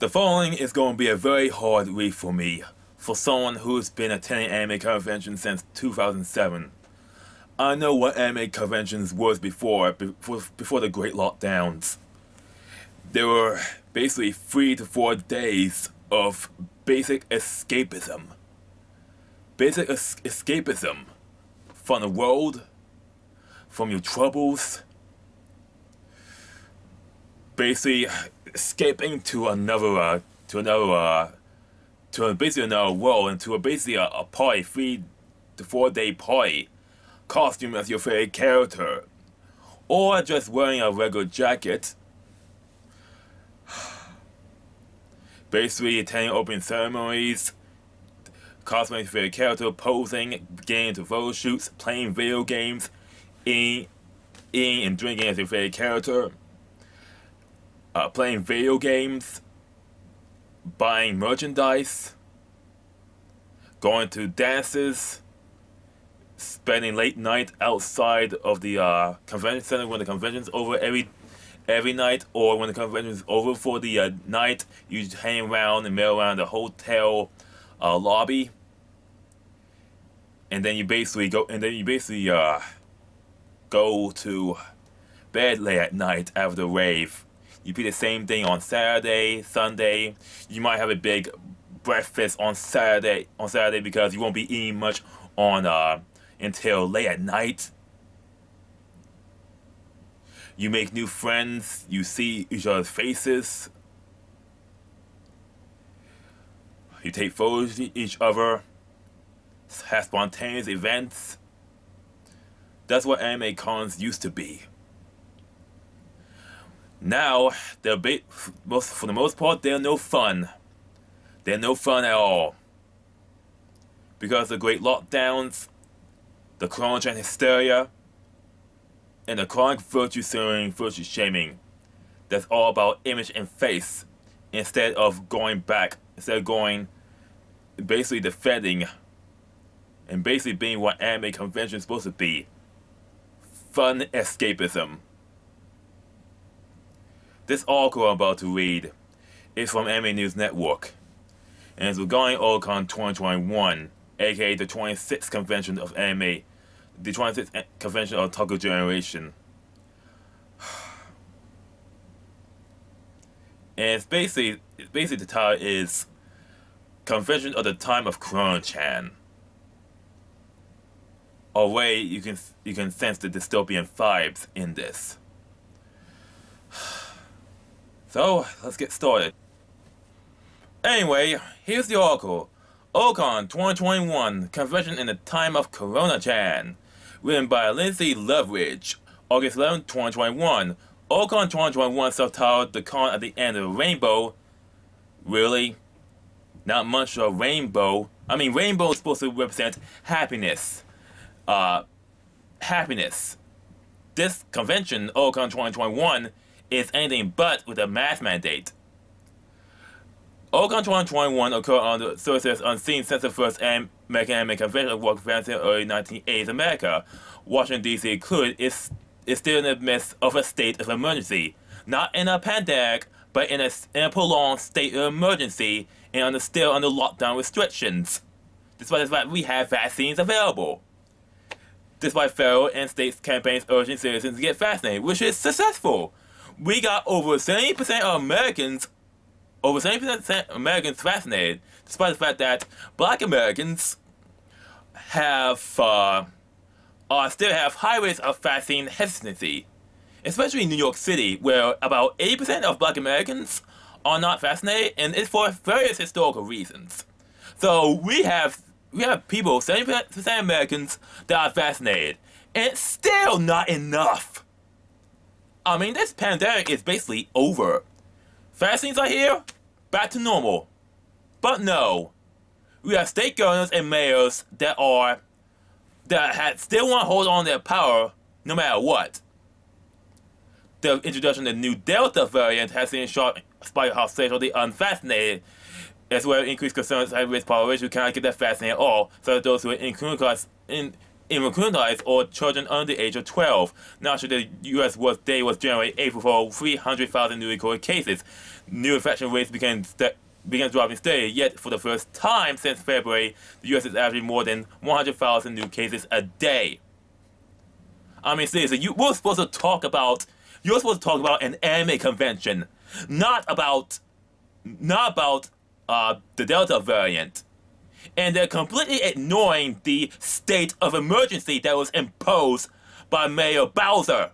The following is going to be a very hard read for me, for someone who's been attending anime conventions since 2007. I know what anime conventions was before the Great Lockdowns. There were basically 3 to 4 days of basic escapism. Basic escapism from the world, from your troubles. Basically escaping to basically another world, and to a party, 3 to 4 day party, costume as your favorite character, or just wearing a regular jacket. Basically attending opening ceremonies, cosplaying your favorite character, posing, getting into photo shoots, playing video games, eating and drinking as your favorite character. Playing video games, buying merchandise, going to dances, spending late night outside of the convention center when the convention's over every night, or when the convention's over for the night, you just hang around and mail around the hotel lobby, and then you basically go to bed late at night after the rave. You do the same thing on Saturday, Sunday. You might have a big breakfast on Saturday because you won't be eating much on until late at night. You make new friends. You see each other's faces. You take photos of each other. Have spontaneous events. That's what anime cons used to be. Now, for the most part, they're no fun. They're no fun at all. Because of the great lockdowns, the coronachan hysteria, and the chronic virtue shaming. That's all about image and face, instead of basically defending, and basically being what anime convention is supposed to be. Fun escapism. This article I'm about to read is from Anime News Network, and it's regarding Otakon 2021, aka the 26th convention of anime, the 26th convention of Otaku generation. And it's basically the title is Convention of the Time of coronachan. Already you can sense the dystopian vibes in this. So, let's get started. Anyway, here's the article. Otakon 2021, Convention in the Time of coronachan. Written by Lindsay Loveridge. August 11, 2021. Otakon 2021, self-titled The Con at the End of the Rainbow. Really? Not much of a rainbow. I mean, rainbow is supposed to represent happiness. Happiness. This convention, Otakon 2021, is anything but with a mask mandate. Otakon 2021 occurred on the Sorcerer's Unseen since the first American Anime Convention of Work advanced in the early 1980s America. Washington, D.C. included, is still in the midst of a state of emergency. Not in a pandemic, but in a prolonged state of emergency, and still under lockdown restrictions. Despite the fact we have vaccines available. Despite federal and state campaigns urging citizens to get vaccinated, which is successful. We got over 70% of Americans vaccinated, despite the fact that Black Americans still have high rates of vaccine hesitancy, especially in New York City, where about 80% of Black Americans are not vaccinated, and it's for various historical reasons. So we have people, 70% Americans, that are vaccinated, and it's still not enough. I mean, this pandemic is basically over. Vaccines are here, back to normal. But no, we have state governors and mayors that still want to hold on to their power no matter what. The introduction of the new Delta variant has seen a sharp spike of hospitals of the unvaccinated, as well as increased concerns at risk population who cannot get their vaccine at all, such as those who are immunized or children under the age of 12. Naturally, the U.S. was generating April for 300,000 newly recorded cases. New infection rates began dropping steadily, yet for the first time since February, the U.S. is averaging more than 100,000 new cases a day. I mean, seriously, you're supposed to talk about an anime convention, not about the Delta variant. And they're completely ignoring the state of emergency that was imposed by Mayor Bowser.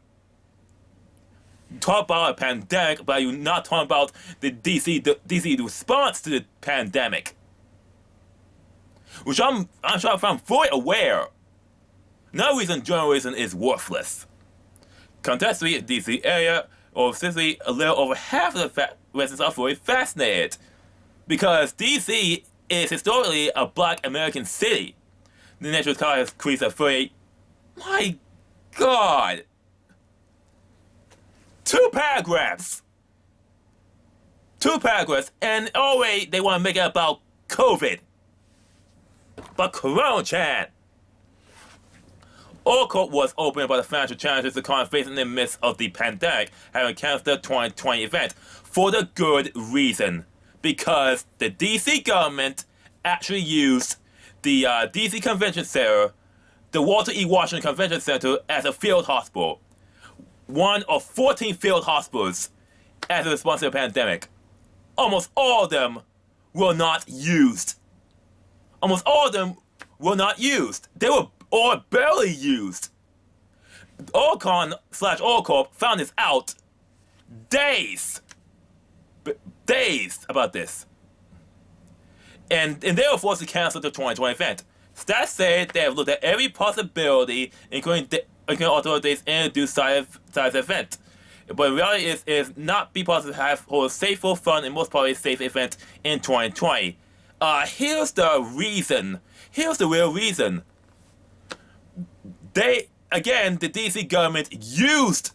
You talk about a pandemic, but you're not talking about the DC response to the pandemic. Which I'm fully aware. No reason journalism is worthless. Contextually, the DC area, or specifically a little over half of the residents are fully fascinated. Because DC is historically a black American city. The national economy has increased at 38. My God! 2 paragraphs! 2 paragraphs, and already they want to make it about COVID. But coronachan! Otakon was opened by the financial challenges the economy faced in the midst of the pandemic, having canceled the 2020 event for the good reason. Because the DC government actually used the DC Convention Center, the Walter E. Washington Convention Center, as a field hospital. One of 14 field hospitals as a response to the pandemic. Almost all of them were not used. Almost all of them were not used. They were all barely used. Otakon/Otacorp found this out days about this. And they were forced to cancel the 2020 event. Stats say they have looked at every possibility, including authorities introduced size event. But the reality is not be possible to hold a safe, full fun, and most probably safe event in 2020. Here's the reason. Here's the real reason. The DC government used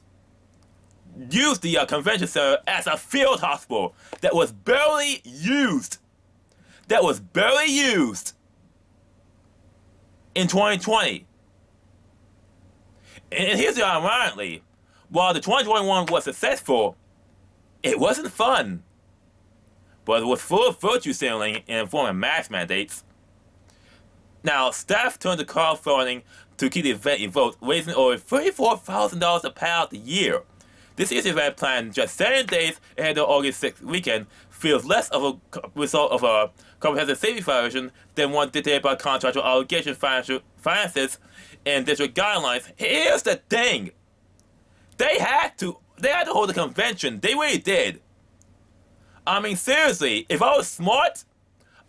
the convention center as a field hospital that was barely used. In 2020. And here's the ironically, while the 2021 was successful, it wasn't fun. But it was full of virtue signaling and informing mask mandates. Now, staff turned to crowdfunding to keep the event invoked, raising over $34,000 to pay out the year. This year's event, planned just 7 days ahead of August 6th weekend, feels less of a result of a comprehensive safety violation than one dictated by contractual obligation, finances, and district guidelines. Here's the thing. They had to hold a convention. They really did. I mean, seriously, if I was smart,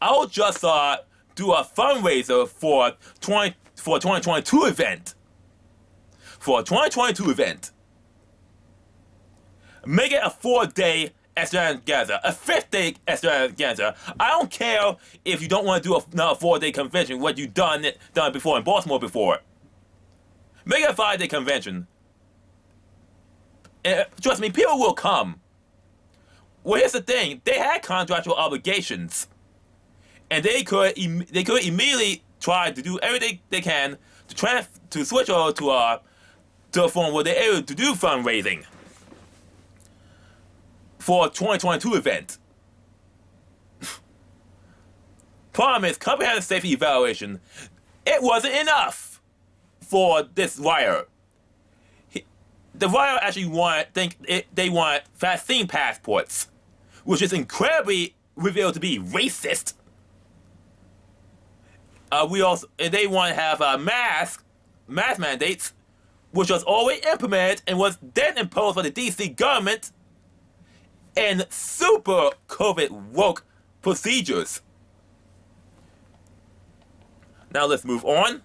I would just do a fundraiser for a 2022 event. For a 2022 event. Make it a 4-day extravaganza, a 5th-day extravaganza. I don't care if you don't want to do another 4-day convention, what you've done before in Baltimore before. Make it a 5-day convention. And trust me, people will come. Well, here's the thing. They had contractual obligations. And they could immediately try to do everything they can to switch over to a form where they're able to do fundraising for a 2022 event. Problem is, comprehensive safety evaluation, it wasn't enough for this writer. The writer actually they want vaccine passports, which is incredibly revealed to be racist. They want to have mask mandates, which was already implemented and was then imposed by the DC government, and super COVID woke procedures. Now let's move on.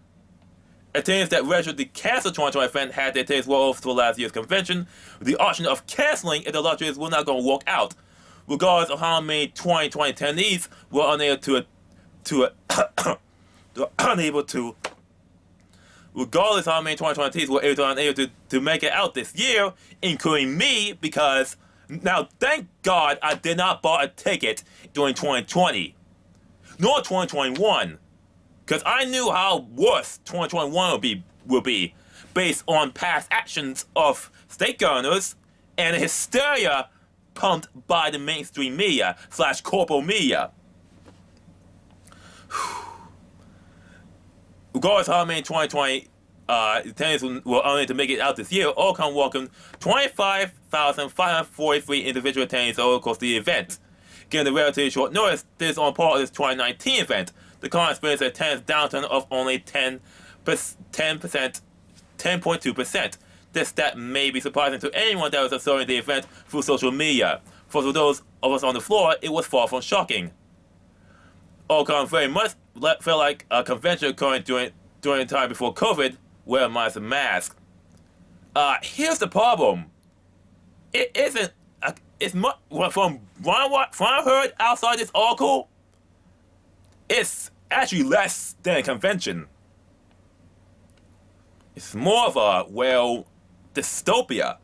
Attendees that registered the cancel 2020 event had their tickets rolled over to last year's convention, with the option of canceling if the lotteries were not going to work out, regardless of how many 2020 attendees were unable to regardless of how many 2020 attendees were unable to make it out this year, including me, because now thank God I did not buy a ticket during 2020, nor 2021. Because I knew how worse 2021 will be based on past actions of state governors and the hysteria pumped by the mainstream media / corporate media. Regardless of how many 2020 attendees were unable to make it out this year, Otakon welcomed 25,543 individual attendees over the course of the event. Given the relatively short notice, this is on par with its 2019 event. The con experienced an attendance downturn of only 10.2%. This stat may be surprising to anyone that was observing the event through social media. For those of us on the floor, it was far from shocking. Otakon very much felt like a convention occurring during the time before COVID, wear a mask. Here's the problem. It isn't. It's much from what I heard outside this article. It's actually less than a convention. It's more of a dystopia.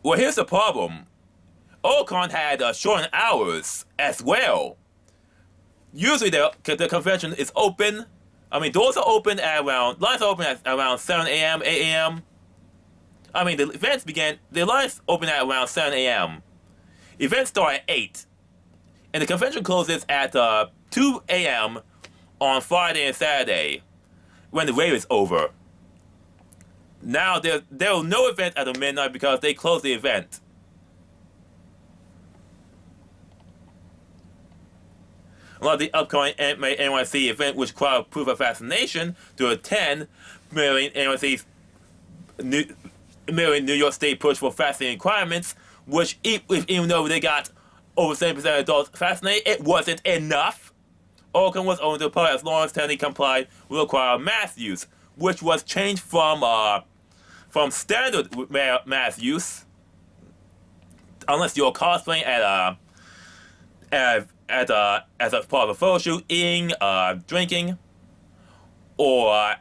Well, here's the problem. Otakon had shortened hours as well. Usually the convention is open. I mean, doors are open lines are open at around 7 a.m., 8 a.m. I mean, the lines open at around 7 a.m. Events start at 8. And the convention closes at 2 a.m. on Friday and Saturday, when the rave is over. Now, there was no event at midnight because they closed the event. A lot of the upcoming NYC event, which required proof of vaccination to attend, mirroring New York State push for vaccine requirements, which even though they got over 70% of adults vaccinated, it wasn't enough. Otakon was open to the public as long as attendee complied with required mask use, which was changed from standard mask use, unless you're cosplaying as a part of a photo shoot, eating, drinking, or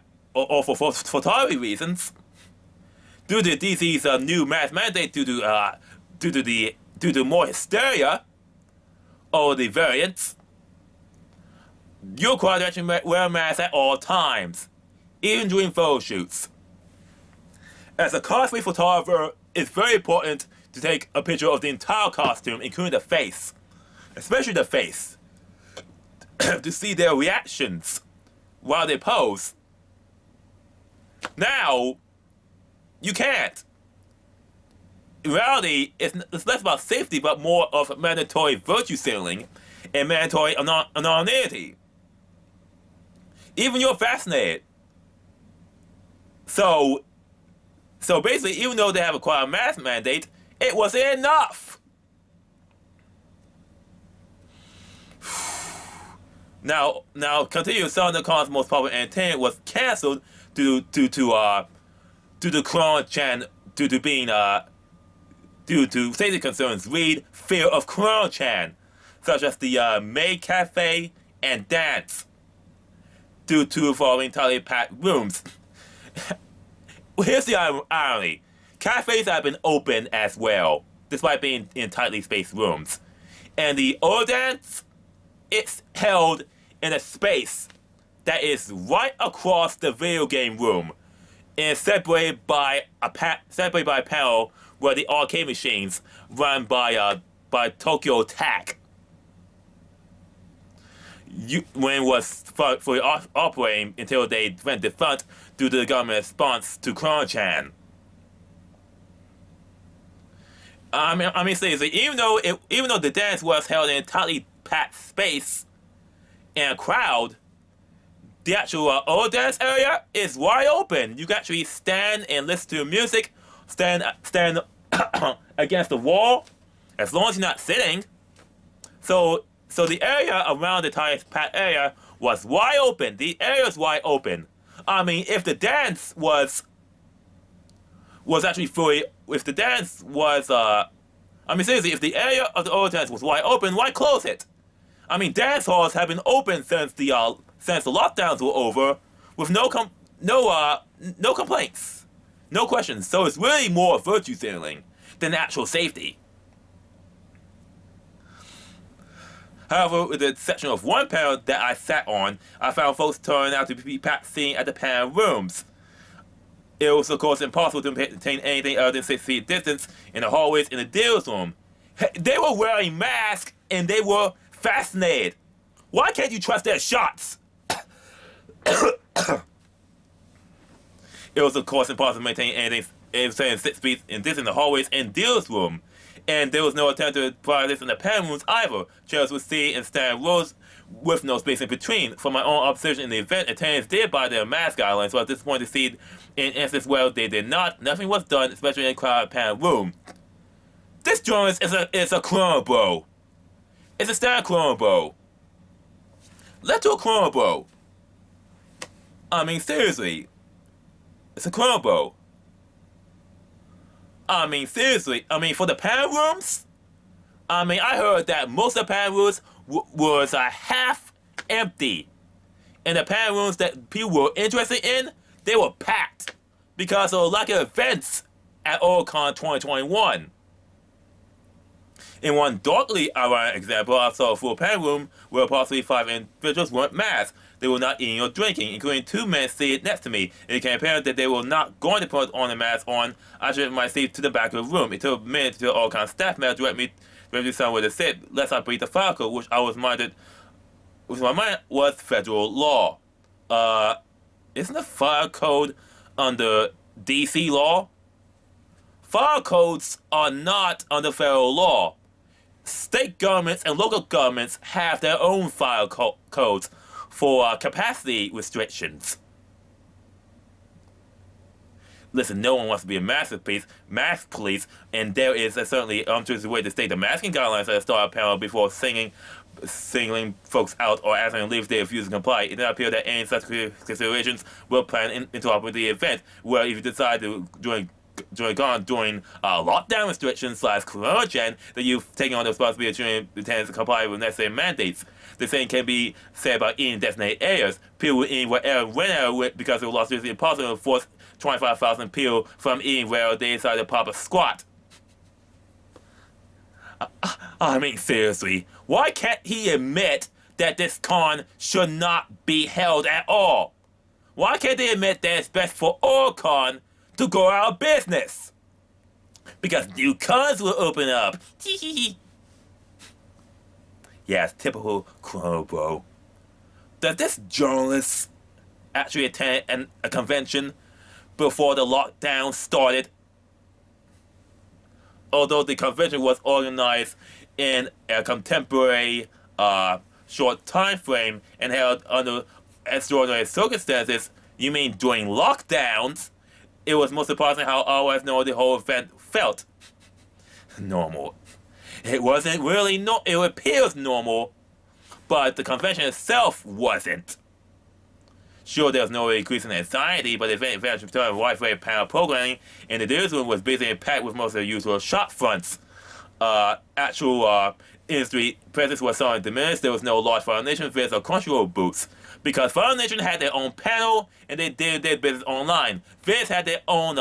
for photography reasons. Due to DC's new mask mandate, due to more hysteria over the variants, you're required to actually wear a mask at all times, even during photo shoots. As a cosplay photographer, it's very important to take a picture of the entire costume, including the face, especially the face, to see their reactions while they pose. Now, you can't. In reality, it's less about safety, but more of mandatory virtue signaling and mandatory anonymity. Even you're vaccinated. So basically, even though they have a mask mandate, it wasn't enough. Now, continue. Some of the con's most popular entertainment was canceled due to coronachan, due to safety concerns. Read fear of coronachan, such as the maid cafe and dance, due to involving tightly packed rooms. Here's the irony: cafes have been open as well, despite being in tightly spaced rooms, and the dance, it's held in a space that is right across the video game room, and separated by a panel where the arcade machines run by Tokyo Tac. When it was fully operating until they went defunct due to the government response to coronachan. I mean, seriously, even though the dance was held in a tightly packed space and a crowd, the actual dance area is wide open. You can actually stand and listen to music, stand against the wall, as long as you're not sitting. So the area around the tightly packed area was wide open. The area is wide open. I mean, if the dance was actually fully, if the dance was, I mean, seriously, if the area of the dance was wide open, why close it? I mean, dance halls have been open since the lockdowns were over, with no complaints, no questions. So it's really more virtue signaling than actual safety. However, with the exception of one panel that I sat on, I found folks turning out to be packed seating at the panel rooms. It was, of course, impossible to maintain anything other than 6 feet distance in the hallways in the deals room. They were wearing masks and they were fascinated. Why can't you trust their shots? It was, of course, impossible to maintain anything insane 6 feet in this in the hallways and deals room. And there was no attempt to provide this in the panel rooms either. Chairs would sit and stand rows with no space in between. From my own observation in the event, attendees did buy their mask guidelines, so I was disappointed to see in instance where they did not. Nothing was done, especially in a crowded panel room. This journalist is a clone, bro. It's a standard clone, bro. Let's do a clone, bro. I mean, seriously. It's a clone, bro. I mean, seriously. I mean, for the panel rooms, I mean, I heard that most of the panel rooms was half empty. And the panel rooms that people were interested in, they were packed. Because there were lack of events at Otakon 2021. In one darkly ironic example, I saw a full panel room where approximately 5 individuals weren't masked. They were not eating or drinking, including 2 men seated next to me. It became apparent that they were not going to put on a mask on. I shifted my seat to the back of the room. It took a minute until all kind of staff members directed me somewhere to sit, lest I breach the file code, which my mind was federal law. Isn't the file code under DC law? File codes are not under federal law. State governments and local governments have their own file codes for capacity restrictions. Listen, no one wants to be a mask police, and there is certainly a way to state the masking guidelines at the start of the panel before singling folks out or asking them to leave if they refuse to comply. It did not appear that any such considerations were planned into with the event, where if you decide to during lockdown restrictions / coronachan, that you've taken on the responsibility of attendants to comply with necessary mandates. The same can be said about eating designated areas. People would eat whenever because it was logically impossible to force 25,000 people from eating where they decided to pop a squat. I mean, seriously, why can't he admit that this con should not be held at all? Why can't they admit that it's best for all con to go out of business? Because new cons will open up. Yeah, it's typical Chrono Bro. Does this journalist actually attend a convention before the lockdown started? Although the convention was organized in a contemporary short time frame and held under extraordinary circumstances, you mean during lockdowns? It was most surprising how otherwise normal the whole event felt. Normal. It wasn't really it appears normal, but the convention itself wasn't. Sure, there was no increase in anxiety, but the event eventually turned a wide variety of panel programming, and the news room was busy and packed with most of the usual shop fronts. Actual industry presence was somewhat diminished. There was no large Foundation Viz or Crunchyroll booths, because Foundation had their own panel and they did their business online. Viz had their own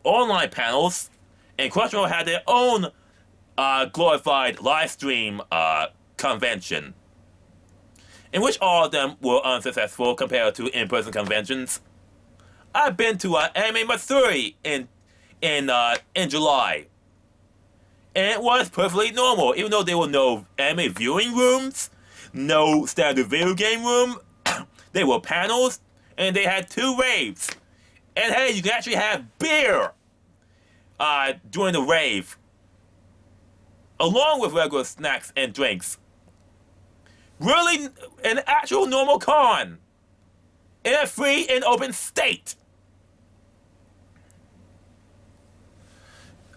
online panels, and Crunchyroll had their own glorified live stream convention, in which all of them were unsuccessful compared to in-person conventions. I've been to Anime Matsuri in July, and it was perfectly normal, even though there were no anime viewing rooms, no standard video game room. There were panels, and they had 2 raves. And hey, you can actually have beer during the rave, along with regular snacks and drinks. Really, an actual normal con in a free and open state.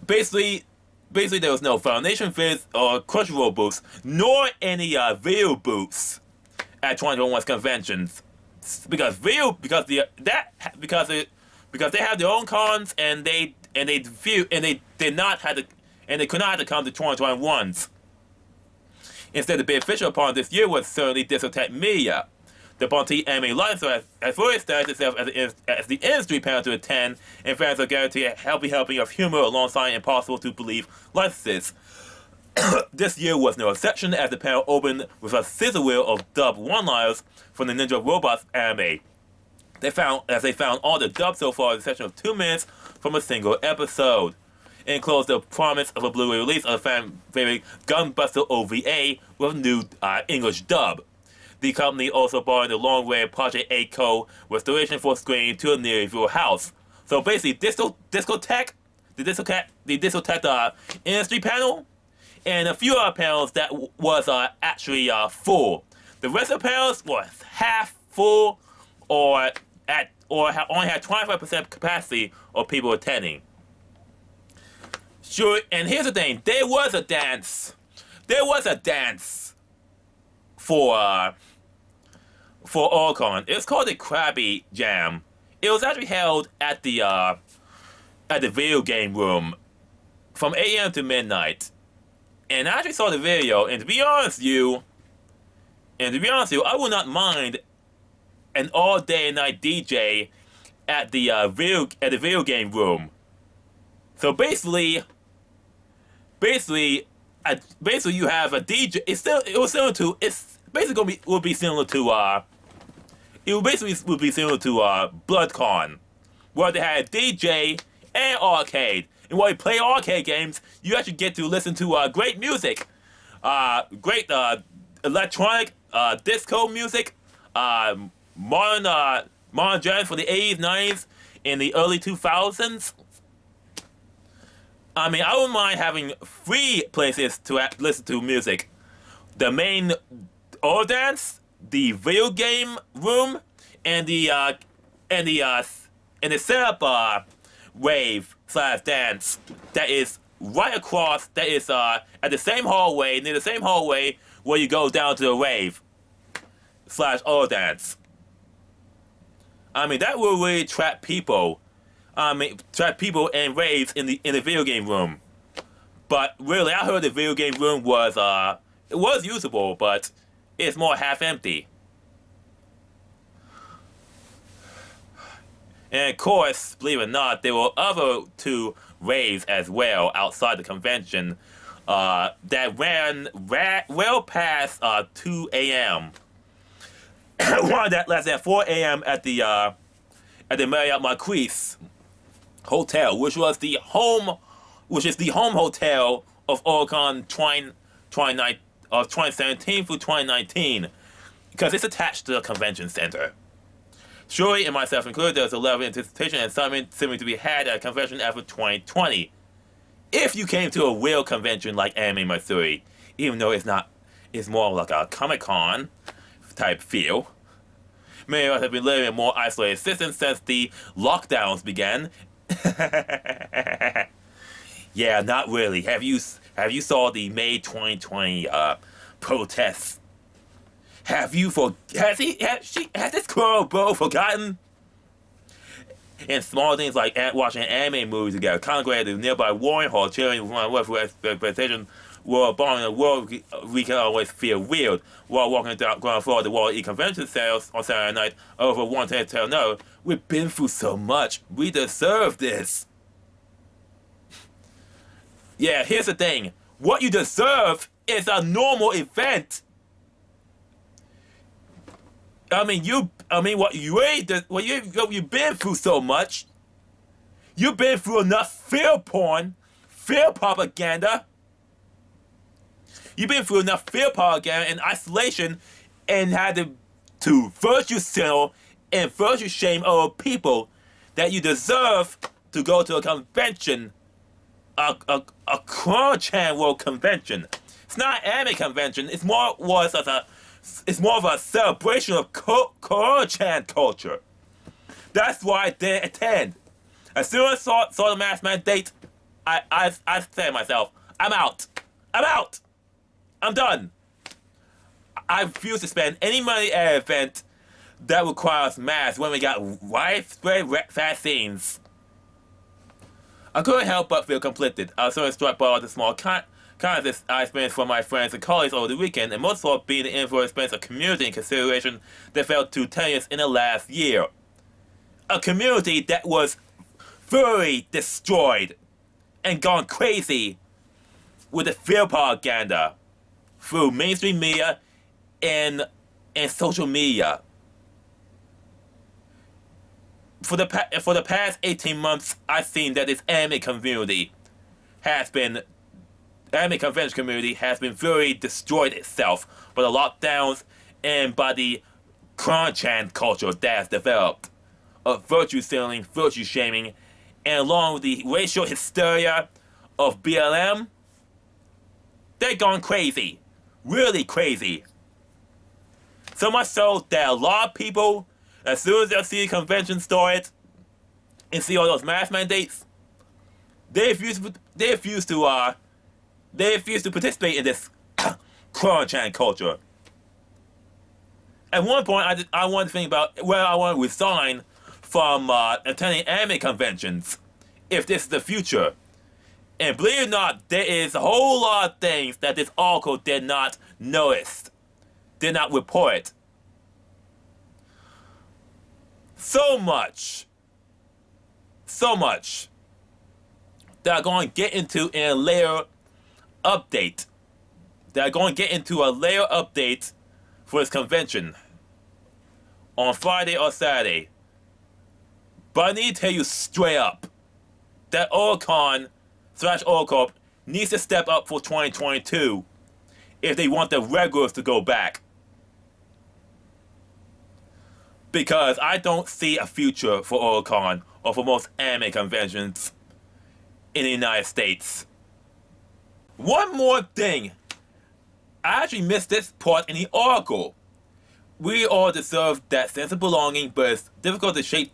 Basically there was no Foundation Viz or Crunchyroll booths, nor any video booths at 2021's conventions, because they have their own cons, and they could not have to come to 2021's. Instead, the beneficial upon this year was certainly Discotheque Media. The Bonte Anime Life has fully established itself as the industry panel to attend, and fans are guaranteed a healthy helping of humor alongside impossible to believe licenses. This year was no exception, as the panel opened with a sizzle reel of dubbed one-liners from the Ninja Robots anime. They found all the dubs so far in a section of 2 minutes from a single episode. It enclosed the promise of a Blu-ray release of the fan favorite Gunbuster OVA with a new English dub. The company also borrowed the long-range Project A-Co restoration for screen to a nearly full house. So basically, Discotech, the Discotech industry panel, and a few other panels that was actually full. The rest of the panels was half full, or only had 25% capacity of people attending. Sure, and here's the thing: there was a dance for Otakon. It's called the Krabby Jam. It was actually held at the video game room from 8 a.m. to midnight. And I actually saw the video, and to be honest with you, I would not mind an all-day and night DJ at the video game room. So basically you have a DJ. It would be similar to BloodCon, where they had a DJ and arcade. And while you play arcade games, you actually get to listen to great music, great electronic disco music, modern jazz for the 80s, 90s, and the early 2000s. I mean, I wouldn't mind having free places to listen to music. The main dance, the video game room, and the setup rave / dance that is right across. That is at the same hallway, near the same hallway where you go down to the rave / dance. I mean, that will really trap people. Trap people and raves in the video game room. But really, I heard the video game room was it was usable, but it's more half empty. And of course, believe it or not, there were other 2 raves as well outside the convention that ran well past 2 a.m. One that lasted at 4 a.m. at the Marriott Marquis Hotel, which is the home hotel of Otakon 2017 through 2019, because it's attached to the convention center. Shuri and myself included, there's a level of anticipation and excitement seeming to be had at a convention after 2020. If you came to a real convention like Anime Matsuri, even though it's more like a Comic-Con type feel. Many of us have been living in more isolated systems since the lockdowns began. Yeah, not really. Have you saw the May 2020 protests? Has this girl bro forgotten? And small things like watching anime movies together, congregated in the nearby warring hall, cheering with expectation, world bombing the world we can always feel weird while walking down ground floor of the World E-Convention sales on Saturday night over one to tell no, we've been through so much, we deserve this. Yeah, here's the thing. What you deserve is a normal event. You've been through so much. You've been through enough fear porn, fear propaganda. You've been through enough fear propaganda and isolation, and had to first you settle and first you shame other people that you deserve to go to a convention, a coronachan world convention. It's not an anime convention. It's more of a celebration of coronachan culture. That's why I didn't attend. As soon as I saw the mask mandate, I said to myself, I'm out. I'm done. I refuse to spend any money at an event that requires masks when we got widespread vaccines. I couldn't help but feel conflicted. I was so struck by all the small kindness I experienced from my friends and colleagues over the weekend, and most of all being the influence of community and consideration that felt too tenuous in the last year. A community that was thoroughly destroyed and gone crazy with the fear propaganda through mainstream media and social media. for the past 18 months, I've seen that this anime convention community has been very destroyed itself by the lockdowns and by the coronachan culture that has developed of virtue signaling, virtue shaming, and along with the racial hysteria of BLM, they've gone crazy. Really crazy. So much so that a lot of people, as soon as they see the convention started and see all those mask mandates, they refuse to participate in this coronachan culture. At one point, I wanted to think about whether I want to resign from attending anime conventions if this is the future. And believe it or not, there is a whole lot of things that this article did not notice, did not report. So much that I'm going to get into in a later update. For this convention on Friday or Saturday. But I need to tell you straight up that Otakon/Oracorp needs to step up for 2022 if they want the regulars to go back. Because I don't see a future for Otakon or for most anime conventions in the United States. One more thing. I actually missed this part in the article. We all deserve that sense of belonging, but it's difficult to shake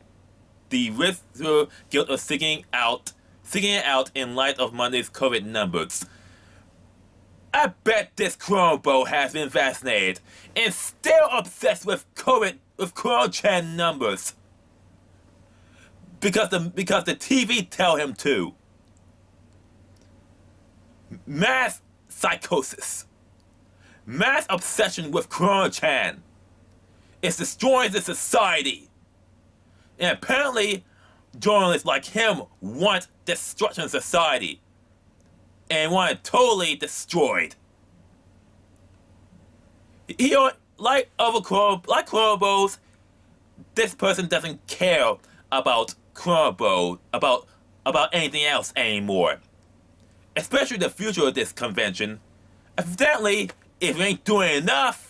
the residual guilt of seeking it out in light of Monday's COVID numbers. I bet this Chronobo has been vaccinated and still obsessed with coronachan numbers. Because the TV tell him to. Mass psychosis. Mass obsession with coronachan. It's destroying the society. And apparently, journalists like him want destruction of society. And want it totally destroyed. Like Chronobos, this person doesn't care about Chronobo, about anything else anymore. Especially the future of this convention. Evidently, if you ain't doing enough,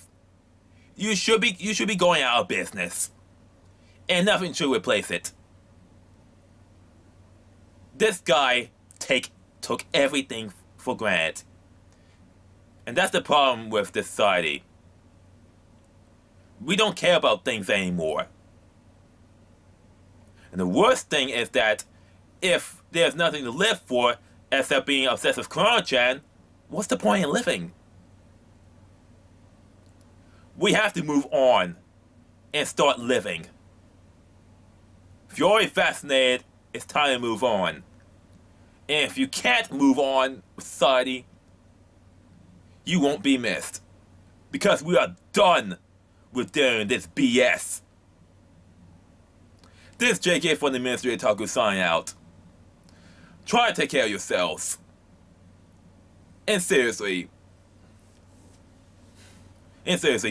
you should be going out of business. And nothing should replace it. This guy took everything for granted. And that's the problem with this society. We don't care about things anymore. And the worst thing is that if there's nothing to live for except being obsessed with coronachan, what's the point in living? We have to move on and start living. If you're already vaccinated, it's time to move on. And if you can't move on with society, you won't be missed. Because we are done with doing this BS. This is JK from the Ministry of Otaku signing out. Try to take care of yourselves. And seriously,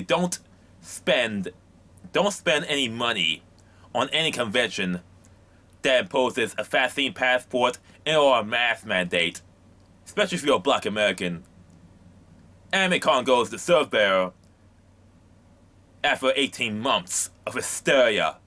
don't spend any money on any convention that imposes a vaccine passport and or a mask mandate, especially if you're a Black American. AnimeCon goes to serve bearer after 18 months of hysteria.